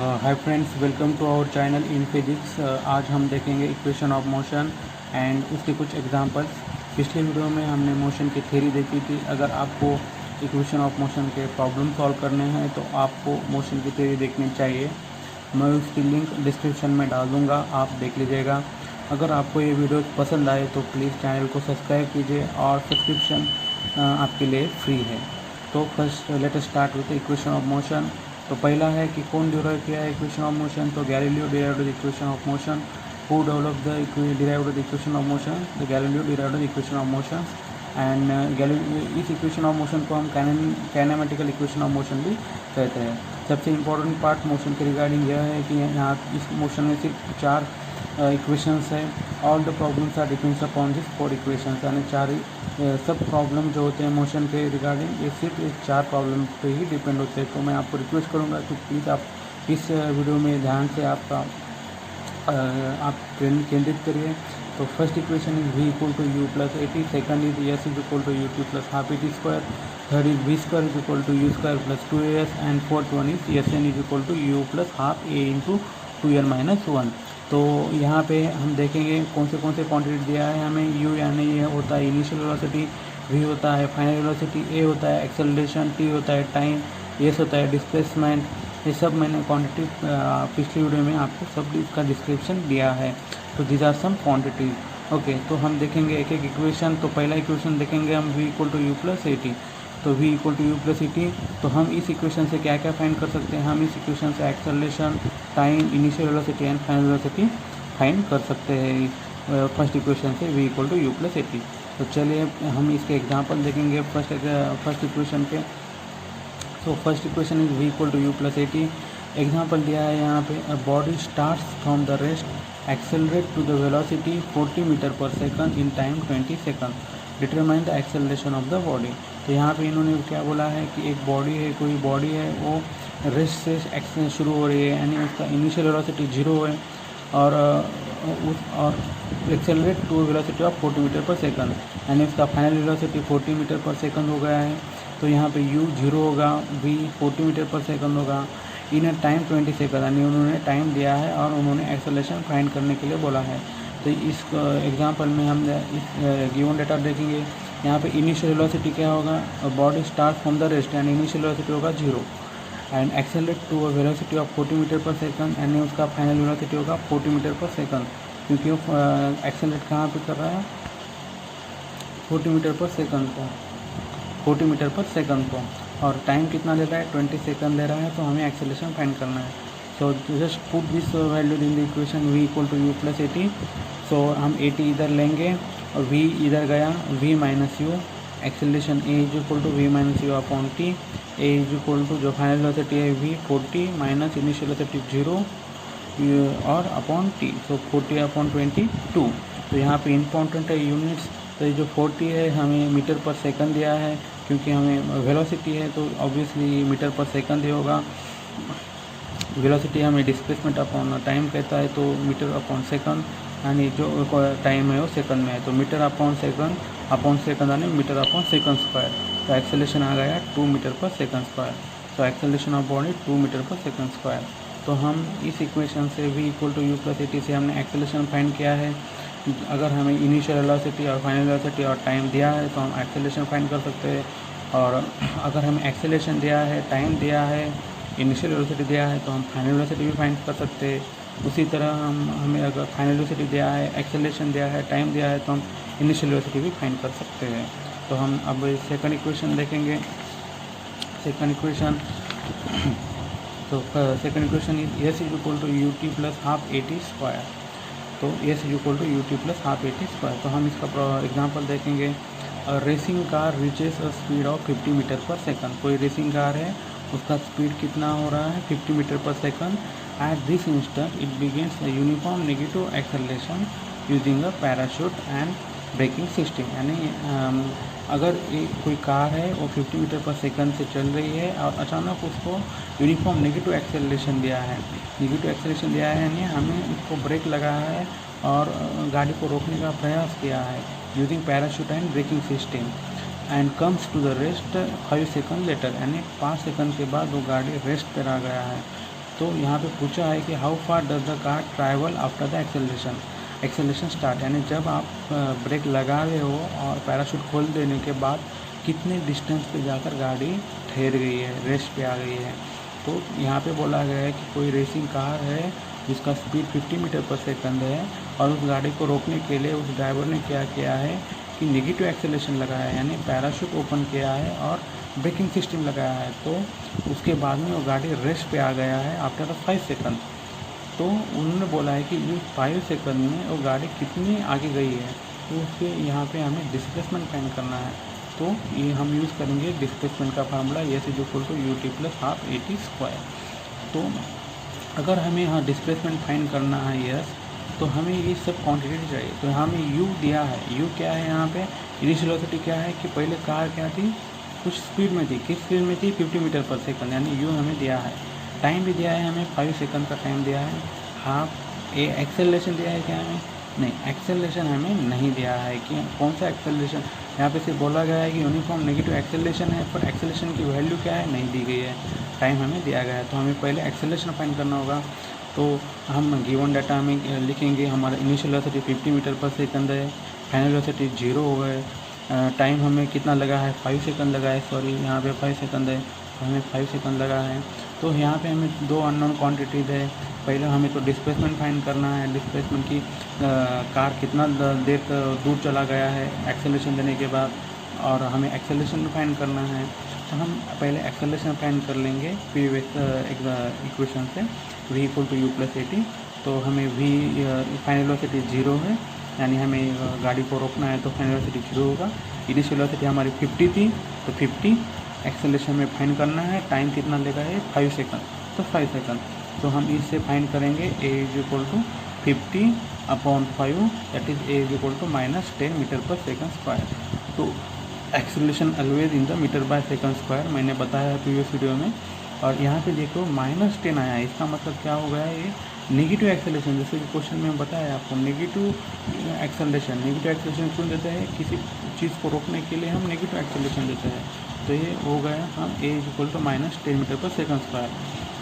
Hi friends, welcome to our channel in physics. आज हम देखेंगे इक्वेशन ऑफ मोशन एंड उसके कुछ एग्जांपल्स। पिछले वीडियो में हमने मोशन की थ्योरी देखी थी। अगर आपको इक्वेशन ऑफ मोशन के प्रॉब्लम सॉल्व करने हैं तो आपको मोशन की थ्योरी देखनी चाहिए। मैं उसकी लिंक डिस्क्रिप्शन में डाल दूँगा, आप देख लीजिएगा। अगर आपको ये वीडियो पसंद आए तो प्लीज़ चैनल को सब्सक्राइब कीजिए और सब्सक्रिप्शन आपके लिए फ्री है। तो first let us start with equation of motion. तो पहला है कि कौन डिराइव किया है इक्वेशन ऑफ मोशन। तो Galileo derived the equation of motion. Who developed the derived the equation of motion? The Galileo derived the equation of motion. And इस equation of motion को हम काइनेमेटिकल इक्वेशन ऑफ मोशन भी कहते हैं। सबसे important part motion के regarding यह है कि यहाँ इस मोशन में सिर्फ 4 इक्वेशंस है। All the problems are depends upon this 4 equations, यानी 4 सब प्रॉब्लम जो होते हैं मोशन के रिगार्डिंग ये सिर्फ इस 4 प्रॉब्लम पे ही डिपेंड होते हैं। तो मैं आपको रिक्वेस्ट करूँगा कि प्लीज़ आप इस वीडियो में ध्यान से आप केंद्रित करिए। तो first equation is v equal to u plus 80, second is s is equal to ut plus half at square, third is v square is equal to u square plus 2as and fourth one is sn is equal to u plus half a into 2n minus 1। तो यहाँ पे हम देखेंगे कौन से quantity दिया है हमें। u यानी ये होता है इनिशियल वेलोसिटी, v होता है फाइनल वेलोसिटी, a होता है एक्सेलरेशन, t होता है टाइम, s होता है डिस्प्लेसमेंट। ये सब मैंने क्वांटिटी पिछली वीडियो में आपको सब इसका डिस्क्रिप्शन दिया है। तो these are some quantities. Okay, तो हम देखेंगे एक एक इक्वेशन। तो पहला इक्वेशन देखेंगे हम v equal to u plus 80। तो v equal to u plus 80, तो हम इस इक्वेशन से क्या क्या फाइंड कर सकते हैं? हम इस इक्वेशन से acceleration, time, initial velocity and final velocity find कर सकते हैं फर्स्ट इक्वेशन से v equal to u plus 80। तो चलिए हम इसके एग्जांपल देखेंगे फर्स्ट इक्वेशन के। तो first equation is v equal to u plus 80। Example दिया है यहाँ पे, a body starts from the rest accelerate to the velocity 40 metre per second in time 20 second, determine the acceleration of the body. तो यहाँ पे इन्होंने क्या बोला है कि एक बॉडी है, कोई बॉडी है, वो रेस्ट से एक्सेल शुरू हो रही है, यानी उसका इनिशियल वेलोसिटी 0 है और accelerate to velocity of 40 metre per second, यानी उसका final velocity 40 metre per second हो गया है। तो यहाँ पे u 0 होगा, v 40 मीटर पर सेकंड होगा, इन टाइम 20 सेकंड, यानी उन्होंने टाइम दिया है और उन्होंने एक्सेलरेशन फाइंड करने के लिए बोला है। तो इस एग्जांपल में हम इस गिवन डेटा देखेंगे। यहाँ पे इनिशियल वेलोसिटी क्या होगा? Body start from the rest, यानी इनिशियल वेलोसिटी होगा 0 and accelerate to a velocity of 40 metre per second, यानी उसका फाइनल वेलोसिटी होगा 40 मीटर पर सेकंड, क्योंकि वो एक्सेलरेट कहाँ पे कर रहा है? 40 मीटर पर सेकंड को, 40 मीटर पर सेकंड को, और टाइम कितना ले रहा है? 20 सेकंड ले रहा है। तो हमें एक्सेलरेशन फाइंड करना है। So just put this value in the equation v equal to u plus 80। So हम 80 इधर लेंगे और v इधर गया, v minus u, acceleration a is equal to v minus u upon t, a is equal to जो final velocity है v 40 minus initial velocity 0 और upon t, सो 40 upon 22। तो यहाँ पे इम्पोर्टेंट है यूनिट्स। तो ये जो 40 है हमें मीटर पर सेकंड दिया है, क्योंकि हमें वेलोसिटी है तो ऑब्वियसली मीटर पर सेकंड ही होगा। वेलोसिटी हमें डिस्प्लेसमेंट अपॉन टाइम कहता है, तो मीटर अपॉन सेकंड, यानी जो टाइम है वो सेकंड में है, तो मीटर अपॉन सेकंड यानी मीटर अपॉन सेकंड स्क्वायर। तो एक्सेलरेशन आ गया 2 मीटर पर सेकंड स्क्वायर। तो acceleration of body 2 metre per second square. तो हम इस इक्वेशन से v equal to u plus 80 से हमने एक्सेलरेशन फाइंड किया है। अगर हमें इनिशियल वेलोसिटी और फाइनल वेलोसिटी और टाइम दिया है तो हम एक्सेलरेशन फाइंड कर सकते हैं। और अगर हमें एक्सेलरेशन दिया है, टाइम दिया है, इनिशियल वेलोसिटी दिया है, तो हम फाइनल वेलोसिटी भी फाइंड कर सकते हैं। उसी तरह हमें अगर फाइनल वेलोसिटी दिया है, एक्सेलरेशन दिया है, टाइम दिया है, तो हम इनिशियल वेलोसिटी भी फाइंड कर सकते हैं। तो हम अब सेकंड इक्वेशन देखेंगे। सेकंड इक्वेशन, तो second equation is s is equal to u t plus half a t square. तो s is equal to u t plus half a t square. तो हम इसका एग्जांपल देखेंगे। Racing car reaches a speed of 50 metre per second. कोई racing car है, उसका speed कितना हो रहा है? 50 metre per second. At this instant it begins a uniform negative acceleration using a parachute and braking system, यानी अगर कोई कार है वो 50 मीटर पर सेकंड से चल रही है और अचानक उसको यूनिफॉर्म नेगेटिव एक्सेलरेशन दिया है। नेगेटिव एक्सेलरेशन दिया है यानी हमें उसको ब्रेक लगाया है और गाड़ी को रोकने का प्रयास किया है using parachute and braking system, and comes to the rest 5 second later, यानी 5 सेकंड के बाद वो गाड़ी रेस्ट पर आ गया है। तो यहाँ पे पूछा है कि how far does the car travel after the acceleration start, यानी जब आप ब्रेक लगा रहे हो और पैराशूट खोल देने के बाद कितने डिस्टेंस पे जाकर गाड़ी ठहर गई है, रेस्ट पे आ गई है। तो यहाँ पे बोला गया है कि कोई रेसिंग कार है जिसका स्पीड 50 मीटर पर सेकंड है और उस गाड़ी को रोकने के लिए उस ड्राइवर ने क्या किया है कि नेगेटिव एक्सेलरेशन लगाया है, यानी पैराशूट ओपन किया है और ब्रेकिंग सिस्टम लगाया है। तो उसके बाद में वो गाड़ी रेस्ट पे आ गया है आफ्टर 5 सेकंड। तो उन्होंने बोला है कि इस 5 सेकंड में वो गाड़ी कितनी आगे गई है, तो उसके यहाँ पे हमें डिस्प्लेसमेंट फाइंड करना है। तो ये हम यूज़ करेंगे डिस्प्लेसमेंट का formula S is equal to u t plus half a t square. तो अगर हमें यहाँ डिस्प्लेसमेंट फाइंड करना है यस, तो हमें ये सब क्वांटिटी चाहिए। तो हमें यू दिया है, यू क्या है यहाँ पे, इनिशियल वेलोसिटी क्या है कि पहले कार क्या थी, कुछ स्पीड में थी, किस स्पीड में थी 50 मीटर पर सेकंड, यानी यू हमें दिया है। टाइम भी दिया है हमें 5 सेकंड का टाइम दिया है। हाफ ए एक्सेलरेशन दिया है क्या हमें, नहीं एक्सेलरेशन हमें नहीं दिया है कि कौन सा एक्सेलरेशन, यहाँ पे सिर्फ बोला गया है कि यूनिफॉर्म नेगेटिव एक्सेलरेशन है, पर एक्सेलरेशन की वैल्यू क्या है नहीं दी गई है, टाइम हमें दिया गया है। तो हमें पहले एक्सेलरेशन फाइंड करना होगा। तो हम गिवन डाटा में लिखेंगे हमारा initial velocity 50 metre per second है, फाइनल वेलोसिटी 0 हो गए, टाइम हमें कितना लगा है 5 सेकंड लगा है, सॉरी यहाँ पे 5 सेकंड है, तो हमें 5 सेकंड लगा है। तो यहाँ पे हमें दो अननोन क्वांटिटीज़ है, पहले हमें तो डिस्प्लेसमेंट फाइंड करना है, डिस्प्लेसमेंट की कार कितना देर दूर चला गया है एक्सेलरेशन देने के बाद, और हमें एक्सेलरेशन फाइंड करना है। तो हम पहले एक्सेलरेशन फाइंड कर लेंगे प्रीवियस इक्वेशन से, v equal to u plus a t. तो हमें v फाइनल वेलोसिटी 0 है, यानी हमें गाड़ी को रोकना है, तो फाइनल वेलोसिटी 0 होगा। इनिशियल वेलोसिटी हमारी 50 थी, तो 50 एक्सेलरेशन में फाइंड करना है, टाइम कितना लेगा है 5 सेकंड, तो 5 सेकंड। तो हम इससे फाइंड करेंगे a is equal to 50/5, that is a is equal to -10 metre per second square. तो acceleration always in the metre by second square, मैंने बताया है प्रीवियस वीडियो में। और यहाँ पे देखो -10 आया है, इसका मतलब क्या हो गया है, ये नेगेटिव एक्सेलरेशन, जैसे कि क्वेश्चन में बताया आपको नेगेटिव एक्सेलरेशन क्यों देते हैं, किसी चीज़ को रोकने के लिए हम नेगेटिव एक्सेलरेशन देते हैं। तो ये हो गया हम a is equal to -10 metre per second square.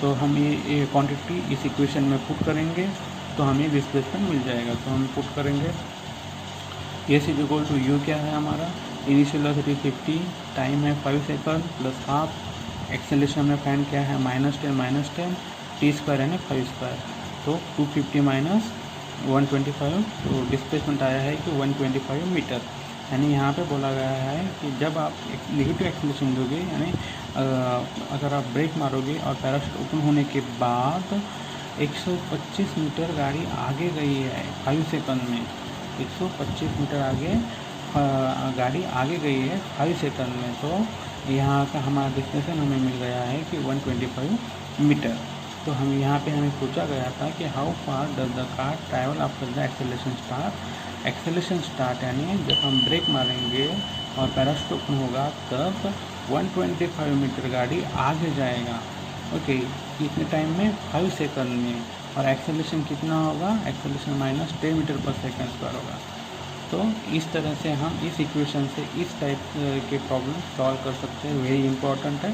तो हम ये क्वांटिटी इस इक्वेशन में पुट करेंगे तो हमें डिस्प्लेसमेंट मिल जाएगा। तो हम पुट करेंगे s is equal to u क्या है हमारा, इनिशियल वेलोसिटी 50, टाइम है 5 सेकंड प्लस हाफ, एक्सेलरेशन में फाइंड क्या है -10 टी स्क्वायर है ना 5 स्क्वायर, तो 250 माइनस 125, तो डिस्प्लेसमेंट आया है कि 125 मीटर। यानी यहाँ पे बोला गया है कि जब आप एक नेगेटिव एक्सेलरेशन दोगे, यानी अगर आप ब्रेक मारोगे और पैराशूट ओपन होने के बाद 125 मीटर गाड़ी आगे गई है 5 सेकंड में, 125 मीटर आगे गाड़ी आगे गई है 5 सेकंड में। तो यहाँ का हमारा डिस्टेंस हमें मिल गया है कि 125 मीटर। तो हम यहाँ पे हमें पूछा गया था कि how far does the car travel after the acceleration start, यानी जब हम ब्रेक मारेंगे और पैराशूट ओपन होगा तब 125 मीटर गाड़ी आगे जाएगा। ओके, कितने टाइम में 5 सेकंड में, और एक्सेलरेशन कितना होगा, acceleration -10 metre per second square होगा। तो इस तरह से हम इस इक्वेशन से इस टाइप के प्रॉब्लम सॉल्व कर सकते हैं, वेरी इंपॉर्टेंट है।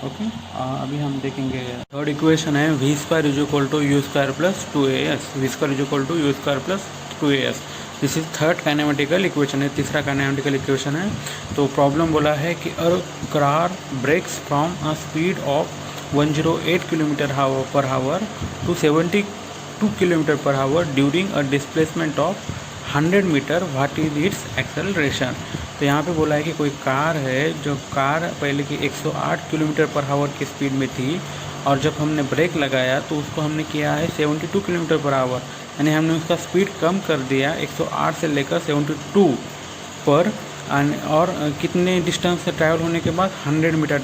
ओके, अभी हम देखेंगे थर्ड इक्वेशन है v square is equal to u square plus 2as, v square is equal to u square plus 2as। This is third kinematical equation है, तीसरा काइनेमेटिकल इक्वेशन है। तो प्रॉब्लम बोला है कि a car brakes from a speed of 108 kilometre per hour to 72 kilometre per hour during a displacement of 100 metre, what is its acceleration. तो यहाँ पे बोला है कि कोई कार है, जो कार पहले की 108 किलोमीटर पर आवर की स्पीड में थी, और जब हमने ब्रेक लगाया तो उसको हमने किया है 72 किलोमीटर पर आवर, यानी हमने उसका स्पीड कम कर दिया 108 से लेकर 72 पर, और कितने डिस्टेंस से ट्रैवल होने के बाद 100 मीटर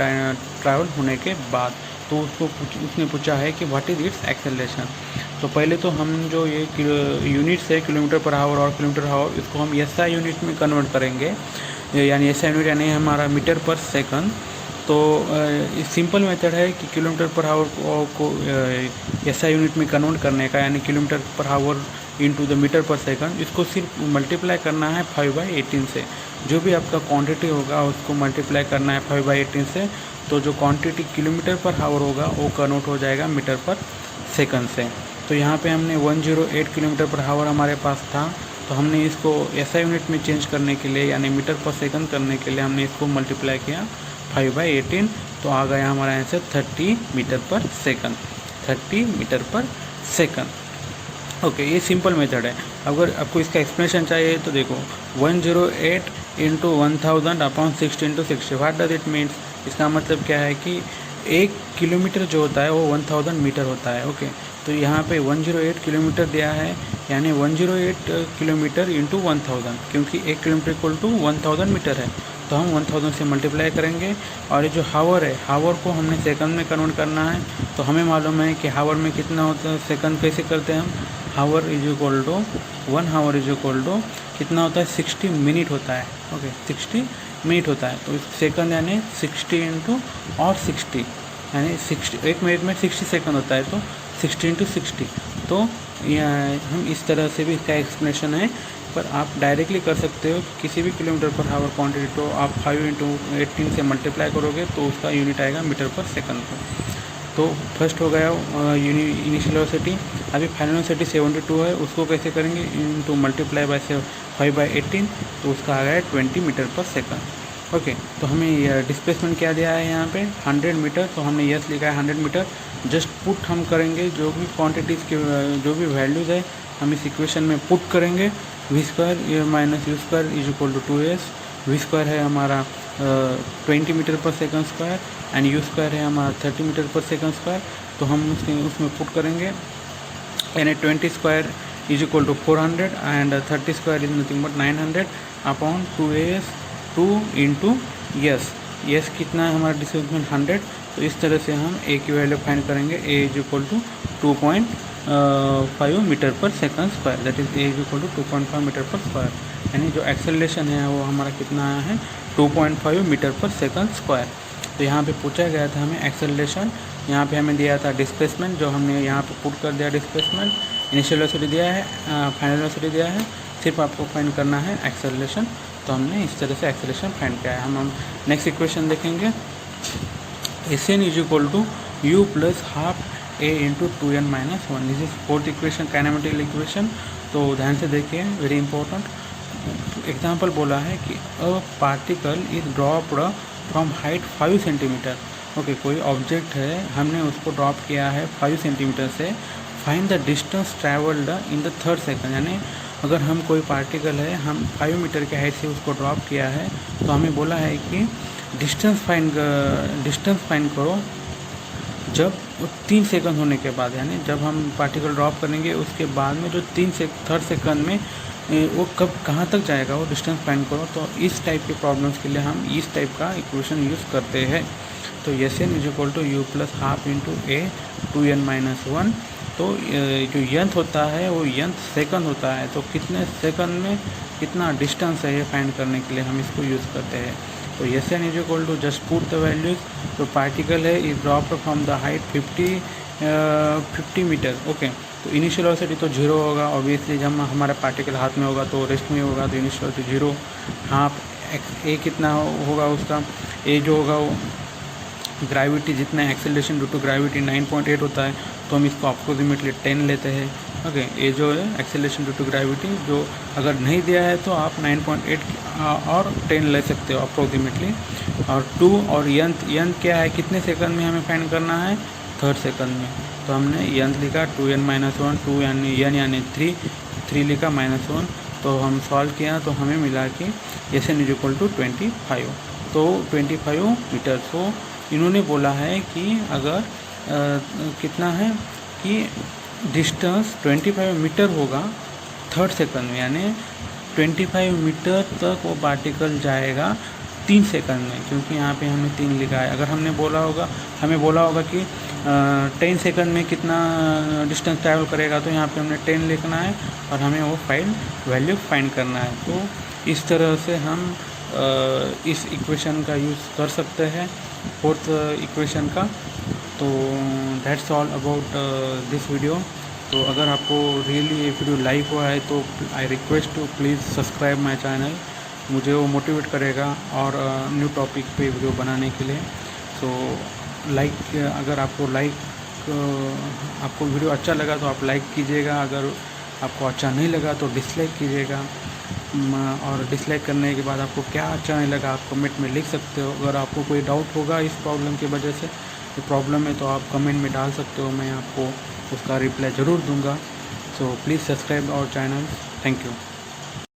ट्रैवल होने के बाद। तो उसने पूछा है कि व्हाट इज़ इट्स एक्सेलरेशन। तो पहले तो हम जो ये यूनिट्स है किलोमीटर पर आवर और किलोमीटर आवर, इसको हम SI यूनिट में कन्वर्ट करेंगे, यानी SI यूनिट यानी हमारा मीटर पर सेकंड। तो सिंपल मेथड है कि किलोमीटर पर आवर को एसआई यूनिट में कन्वर्ट करने का, यानी kilometre per hour into the metre per second. इसको सिर्फ मल्टीप्लाई करना है 5/18 से। जो भी आपका क्वांटिटी होगा उसको मल्टीप्लाई करना है 5/18 से, तो जो क्वांटिटी किलोमीटर पर आवर होगा वो कन्वर्ट हो जाएगा मीटर पर सेकंड से। तो यहाँ पे हमने 108 किलोमीटर पर आवर हमारे पास था, तो हमने इसको एसआई यूनिट में चेंज करने के लिए यानी मीटर पर सेकंड करने के लिए हमने इसको मल्टीप्लाई किया 5/18, तो आ गया हमारा answer 30 metre per second. 30 metre per second. Okay, ये सिंपल मेथड है। अगर आपको इसका एक्सप्लेनेशन चाहिए तो देखो 108 into 1000 upon 60 into 60, what does it means. इसका मतलब क्या है कि 1 किलोमीटर जो होता है वो 1000 मीटर होता है। ओके, तो यहाँ पे 108 किलोमीटर दिया है, यानी 108 किलोमीटर इंटू 1000, क्योंकि 1 किलोमीटर इक्वल टू 1000 मीटर है, तो हम 1000 से मल्टीप्लाई करेंगे। और ये जो हावर है, हावर को हमने सेकंड में कन्वर्ट करना है, तो हमें मालूम है कि हावर में कितना होता है, सेकंड कैसे करते हैं हम। Hour is equal to 1 hour is equal to कितना होता है, 60 मिनट होता है। ओके, 60 मिनट होता है, तो सेकंड यानी 60 इंटू और 60, यानी 60, 1 मिनट में 60 सेकंड होता है, तो 60 इंटू 60। तो हम इस तरह से भी इसका एक्सप्लेनेशन है, पर आप डायरेक्टली कर सकते हो। किसी भी किलोमीटर पर आवर क्वांटिटी को आप 5 इंटू 18 से मल्टीप्लाई करोगे तो उसका यूनिट आएगा मीटर पर सेकंड को। तो फर्स्ट हो गया इनिशियल वेलोसिटी। अभी फाइनल वेलोसिटी 72 है, उसको कैसे करेंगे, इंटू मल्टीप्लाई बाय 5/18, तो उसका आ गया 20 मीटर पर सेकंड। ओके, तो हमें डिस्प्लेसमेंट क्या दिया है यहाँ पे 100 मीटर, तो हमने यस लिखा है 100 मीटर। जस्ट पुट हम करेंगे, जो भी क्वांटिटीज़ के जो भी वैल्यूज़ है हम इस इक्वेशन में पुट करेंगे। V square minus u square is equal to 2s। V square है हमारा 20 metre per second square, and u square है हमारा 30 मीटर पर सेकंड स्क्वायर। तो हम उसमें पुट करेंगे, यानी 20 square is equal to 400 and 30 square is nothing but 900 upon 2s 2 into yes. Yes कितना है हमारा डिस्प्लेसमेंट 100, तो इस तरह से हम ए की वैल्यू फाइंड करेंगे। A is equal to 2.5 metre per second square, that is a is equal to 2.5 metre per square, यानी जो एक्सेलरेशन है वो हमारा कितना आया है 2.5 मीटर पर सेकंड स्क्वायर। तो यहाँ पे पूछा गया था हमें एक्सेलरेशन, यहाँ पे हमें दिया था डिस्प्लेसमेंट, जो हमने यहाँ पे पुट कर दिया डिस्प्लेसमेंट। इनिशियल वेलोसिटी दिया है, फाइनल वेलोसिटी दिया है, सिर्फ आपको फाइंड करना है एक्सेलरेशन। तो हमने इस तरह से एक्सेलरेशन फाइंड किया है। हम नेक्स्ट इक्वेशन देखेंगे। Sn is equal to u plus half a into 2n minus 1। This is fourth equation, kinematical equation. तो ध्यान से देखिए, वेरी इंपॉर्टेंट एग्जाम्पल बोला है कि a particle is dropped from height 5 centimetre. Okay, कोई ऑब्जेक्ट है, हमने उसको ड्रॉप किया है 5 सेंटीमीटर से। Find the distance travelled in the third second, यानी अगर हम कोई पार्टिकल है, हम 5 मीटर के हाइट से उसको ड्रॉप किया है, तो हमें बोला है कि डिस्टेंस फाइंड करो जब 3 सेकंड होने के बाद, यानी जब हम पार्टिकल ड्रॉप करेंगे उसके बाद में जो थर्ड सेकंड में वो कब कहाँ तक जाएगा, वो डिस्टेंस फाइंड करो। तो इस टाइप के प्रॉब्लम्स के लिए हम इस टाइप का इक्वेशन यूज़ करते हैं। तो Sn is equal to u plus half into a 2n minus 1। तो जो यंत्र होता है वो यंत्र सेकंड होता है, तो कितने सेकंड में कितना डिस्टेंस है ये फाइंड करने के लिए हम इसको यूज़ करते हैं। तो Sn is equal to just put the values. तो पार्टिकल है is dropped from the height 50 metre. Okay, तो इनिशियल वेलोसिटी तो 0 होगा ऑब्वियसली, जब हमारा पार्टिकल हाथ में होगा तो रेस्ट में होगा, तो इनिशियल वेलोसिटी 0। हाफ ए कितना होगा उसका, ए जो होगा वो ग्रेविटी जितना एक्सेलरेशन ड्यू टू ग्रेविटी 9.8 होता है, तो हम इसको अप्रोक्सीमेटली 10 लेते हैं। ओके, ये जो है एक्सेलरेशन ड्यू टू ग्रेविटी, जो अगर नहीं दिया है तो आप 9.8 और 10 ले सकते हो अप्रोक्सीमेटली। और 2 और यंत्र क्या है, कितने सेकंड में हमें फाइंड करना है, थर्ड सेकंड में। तो हमने यंत्र लिखा 2n माइनस 1, 2 यानी 3 लिखा माइनस 1। तो हम सॉल्व किया तो हमें मिला कि Sn इज इक्वल टू 25। तो 25 मीटर। तो इन्होंने बोला है कि अगर कितना है कि डिस्टेंस 25 मीटर होगा थर्ड सेकंड में, यानी 25 मीटर तक वो पार्टिकल जाएगा 3 सेकंड में, क्योंकि यहाँ पे हमने 3 लिखा है। अगर हमें बोला होगा कि 10 सेकंड में कितना डिस्टेंस ट्रैवल करेगा, तो यहाँ पे हमने 10 लिखना है और हमें वो वैल्यू फाइंड करना है। तो इस तरह से हम इस इक्वेशन का यूज़ कर सकते हैं, फोर्थ इक्वेशन का। तो that's all about this video. तो अगर आपको रियली ये वीडियो लाइक हुआ है तो I request to please subscribe my channel, मुझे वो मोटिवेट करेगा और न्यू टॉपिक पे वीडियो बनाने के लिए। सो अगर आपको वीडियो अच्छा लगा तो आप लाइक कीजिएगा, अगर आपको अच्छा नहीं लगा तो डिसलाइक कीजिएगा। और डिसलाइक करने के बाद आपको क्या अच्छा नहीं लगा आप कमेंट में लिख सकते हो। अगर आपको कोई डाउट होगा इस प्रॉब्लम की वजह से, प्रॉब्लम है, तो आप कमेंट में डाल सकते हो, मैं आपको उसका रिप्लाई ज़रूर दूंगा। So please subscribe our channel. Thank you.